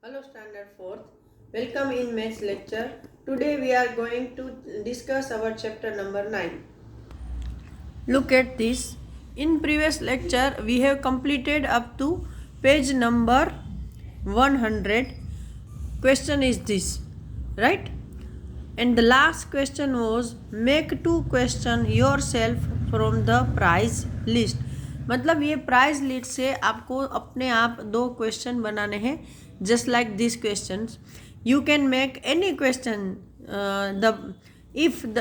Hello Standard 4th. Welcome in maths lecture. Today we are going to discuss our chapter number 9. Look at this. In previous lecture we have completed up to page number 100. Question is this, right? And the last question was make two question yourself from the prize list. मतलब ये prize list से आपको अपने आप दो question बनाने हैं. Just like this question you can make any question. The if the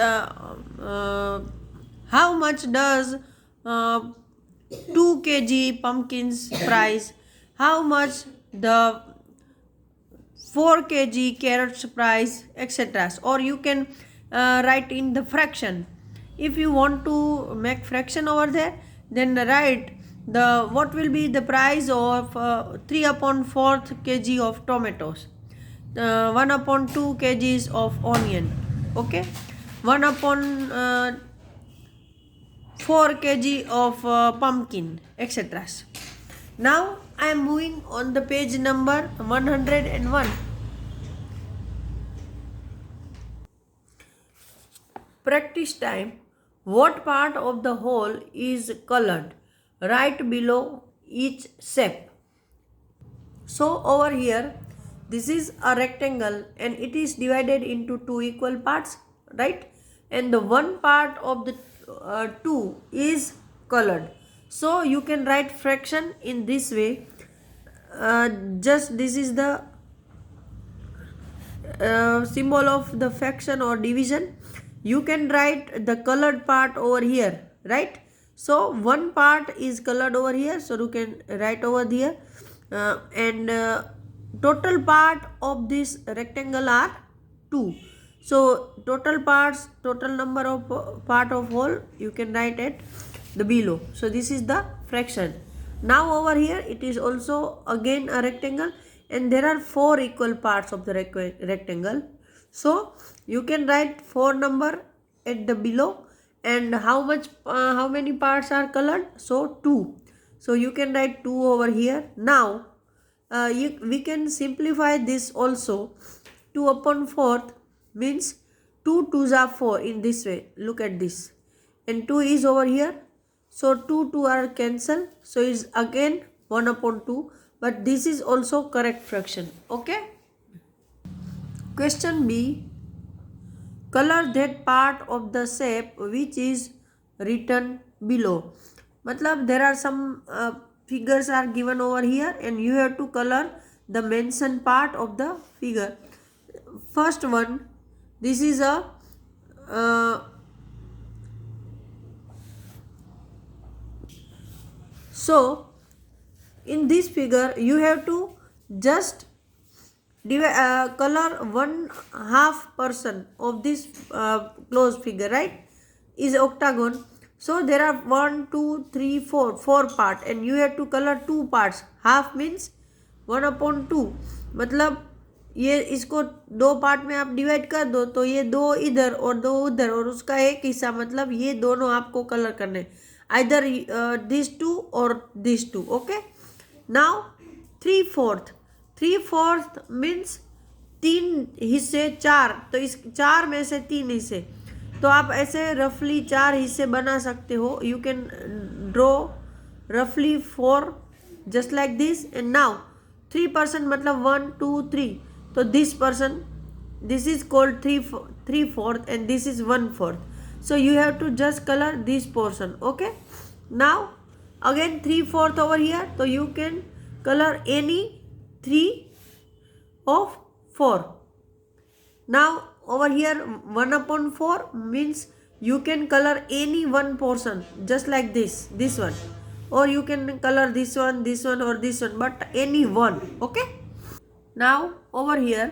how much does 2 kg pumpkins price, how much the 4 kg carrots price, etc. Or you can write in the fraction. If you want to make fraction over there, then write the what will be the price of 3/4 kg of tomatoes, 1/2 kgs of onion, okay, 1/4 kg of pumpkin, etc. Now I am moving on the page number 101. Practice time. What part of the whole is colored? Right below each shape. So over here, this is a rectangle and it is divided into two equal parts, right? And the one part of the two is colored. So you can write fraction in this way. Just this is the symbol of the fraction or division. You can write the colored part over here, right? So one part is colored over here, so you can write over here, and total part of this rectangle are 2. So total number of part of whole you can write at the below. So this is the fraction. Now over here it is also again a rectangle and there are 4 equal parts of the rectangle. So you can write 4 number at the below, and how many parts are colored? So 2. So you can write 2 over here. Now we can simplify this also. 2/4 means 2 2s are 4 in this way. Look at this, and 2 is over here. So 2 are cancelled. So is again 1/2. But this is also correct fraction. Okay. Question B. Color that part of the shape which is written below. मतलब there are some figures are given over here and you have to color the mentioned part of the figure. First one, this is a so in this figure you have to just color 1/2% of this closed figure, right? Is octagon. So there are 1 2 3 4 part and you have to color 2 parts. Half means 1/2. मतलब ये इसको 2 part में आप divide कर दो तो ये 2 इधर और 2 उधर और उसका एक हिस्सा, मतलब ये दोनों आपको कलर करने, either these 2 or these 2. Okay. Now 3/4 means 3 हिस्से 4, तो इस 4 में से 3 हिस्से, तो आप ऐसे रफली 4 हिस्से बना सकते हो. यू कैन ड्रॉ रफली 4 just like this. And now 3% मतलब 1 2 3, तो this is called 3/4 and this is 1/4. So you have to just color this portion. Okay. Now again 3/4 over here, so you can color any 3 of 4. Now over here 1/4 means you can color any one portion just like this one, or you can color this one or this one, but any one. Okay. Now over here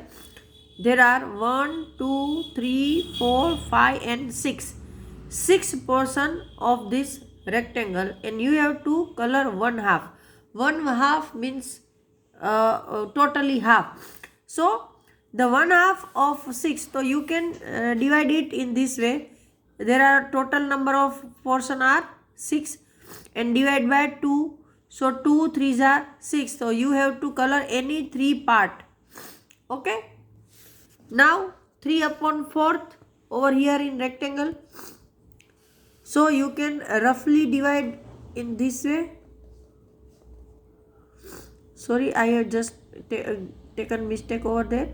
there are 1 2 3 4 5 and 6 portion of this rectangle and you have to color 1/2. 1/2 means totally half. So the 1/2 of 6, so you can divide it in this way. There are total number of portion are 6 and divide by 2. So 2 3s are 6. So you have to color any 3 part. Okay. Now 3/4 over here in rectangle. So you can roughly divide in this way. Sorry, I have just taken mistake over there.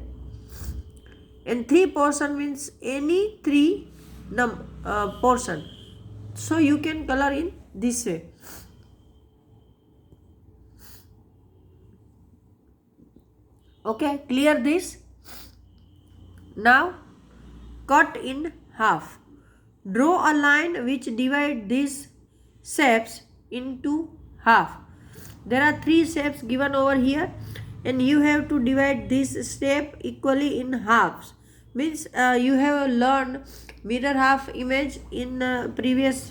And 3 portion means any 3 portion. So you can color in this way. Okay, clear this. Now cut in half. Draw a line which divide these shapes into half. There are 3 shapes given over here, and you have to divide this shape equally in halves. Means you have learned mirror half image in previous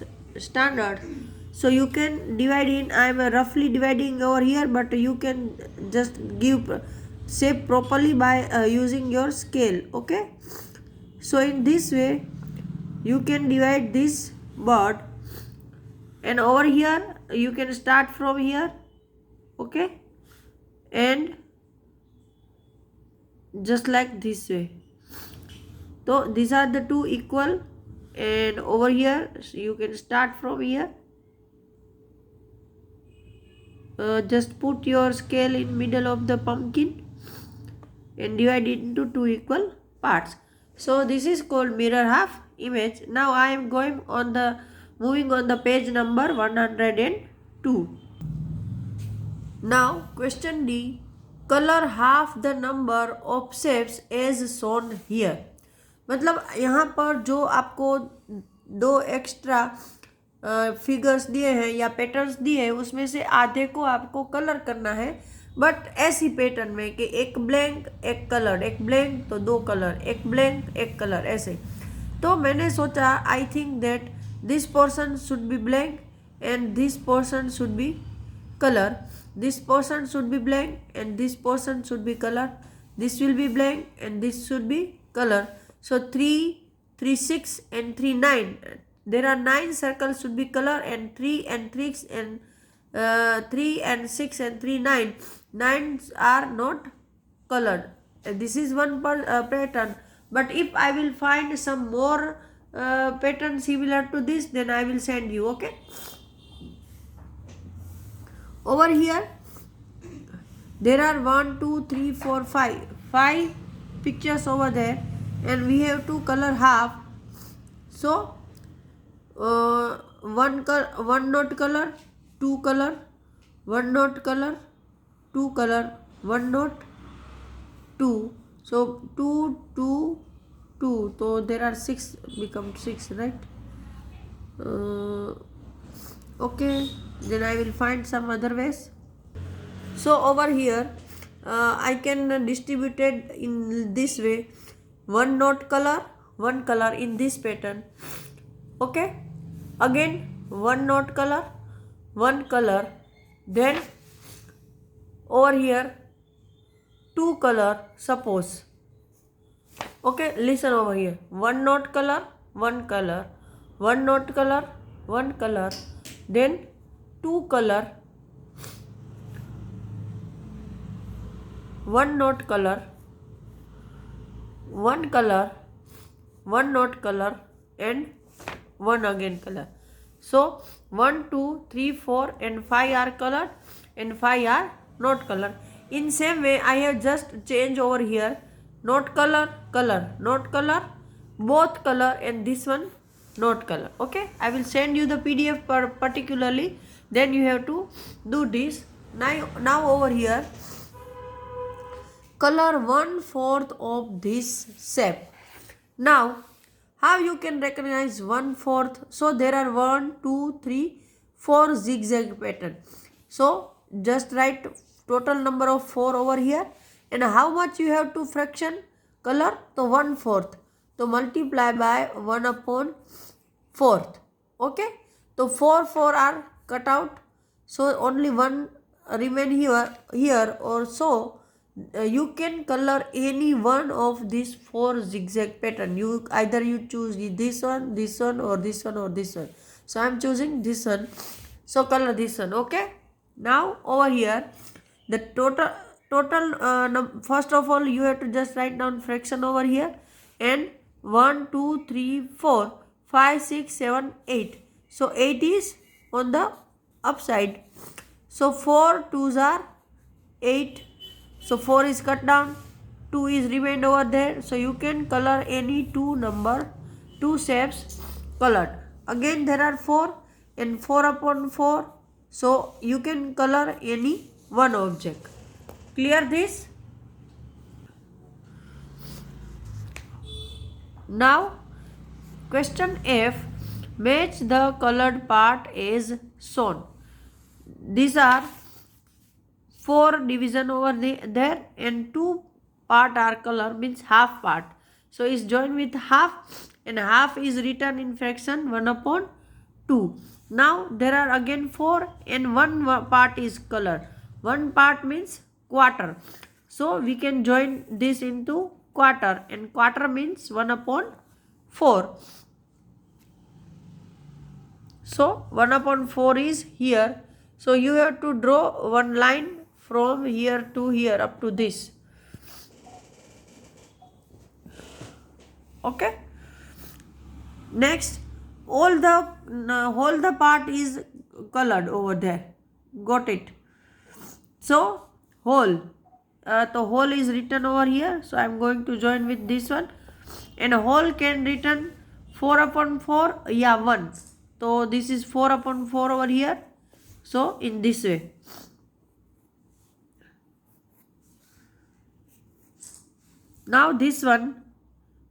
standard. So you can divide in, I am roughly dividing over here, but you can just give shape properly by using your scale. Okay. So in this way you can divide this bird, and over here you can start from here. Okay, and just like this way. So these are the two equal, and over here you can start from here. Just put your scale in middle of the pumpkin and divide it into 2 equal parts. So this is called mirror half image. Now I am moving on the page number 102. Now question D, color half the number of shapes as shown here. मतलब यहाँ पर जो आपको 2 extra figures दिए हैं या patterns दिए हैं, उसमें से आधे को आपको कलर करना है, बट ऐसी पैटर्न में कि एक ब्लैंक एक कलर, एक ब्लैंक तो 2 कलर, एक ब्लैंक एक कलर, ऐसे. तो मैंने सोचा I think that this portion should be blank and this portion should be color, this portion should be blank and this portion should be color, this will be blank and this should be color. So 3, 3, 6 and 3, 9. There are 9 circles should be color, and 3 and 6 and 3 and 6 and 3, 9. 9s are not colored. This is one pattern. But if I will find some more pattern similar to this, then I will send you. Okay. Over here there are 1, 2, 3, 4, 5 pictures over there, and we have to color half. So one not color, 2 color, 1 not color, 2 color, 1 not, 2. So 2, 2, 2. So there are 6, become 6, right? Okay, then I will find some other ways. So over here I can distribute it in this way: 1 not color, 1 color in this pattern. Okay, again 1 not color, 1 color, then over here 2 color, suppose. Okay, listen over here: 1 not color, 1 color, 1 not color, 1 color, then 2 color, 1 not color, 1 color, 1 not color, and 1 again color. So 1, 2, 3, 4 and 5 are colored and 5 are not colored. In same way I have just changed over here: not color, color, not color, both color, and this one not color. Okay, I will send you the PDF particularly, then you have to do this. Now over here color 1/4 of this shape. Now how you can recognize 1/4? So there are 1, 2, 3, 4 zigzag pattern. So just write total number of 4 over here, and how much you have to fraction color? So 1/4. So multiply by 1/4. Okay. So 4 are cut out. So only 1 remain here or so. You can color any one of these 4 zigzag pattern. Either you choose this one, or this one, or this one. So I am choosing this one. So color this one. Okay. Now over here the total total, first of all you have to just write down fraction over here, and 1 2 3 4 5 6 7 8. So 8 is on the upside, so 4 2s are 8, so 4 is cut down, 2 is remained over there. So you can color any two shapes colored. Again there are 4 and 4 upon 4, so you can color any one object. Clear this? Now question F, match the colored part as shown. These are 4 division over there, and 2 part are color, means half part. So is joined with half, and half is written in fraction 1 upon 2. Now there are again 4 and 1 part is color. 1 part means quarter. So we can join this into quarter, and quarter means 1 upon 4. So 1 upon 4 is here. So you have to draw one line from here to here up to this. Okay. Next, all the part is colored over there. Got it? So whole. The whole is written over here. So I am going to join with this one. And whole can written 4 upon 4. Yeah, 1. So this is 4 upon 4 over here. So in this way. Now this one,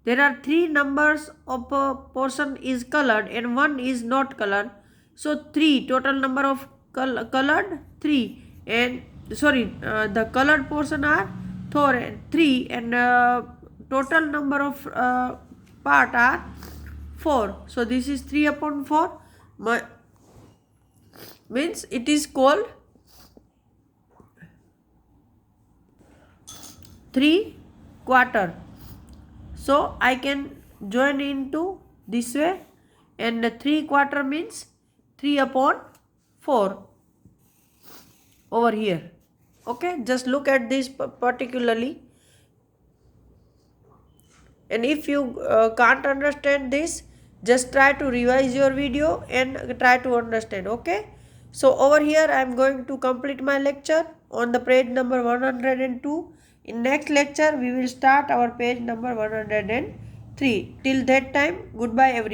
there are 3 numbers of a portion is colored and 1 is not colored. So 3, total number of colored 3, and the colored portion are 3, and total number of part are 4. So this is 3 upon 4. Means it is called 3 quarter. So I can join into this way, and 3 quarter means 3 upon 4 over here. Okay, just look at this particularly. And if you can't understand this, just try to revise your video and try to understand. Okay, so over here I am going to complete my lecture on the page number 102. In next lecture we will start our page number 103. Till that time, goodbye everyone.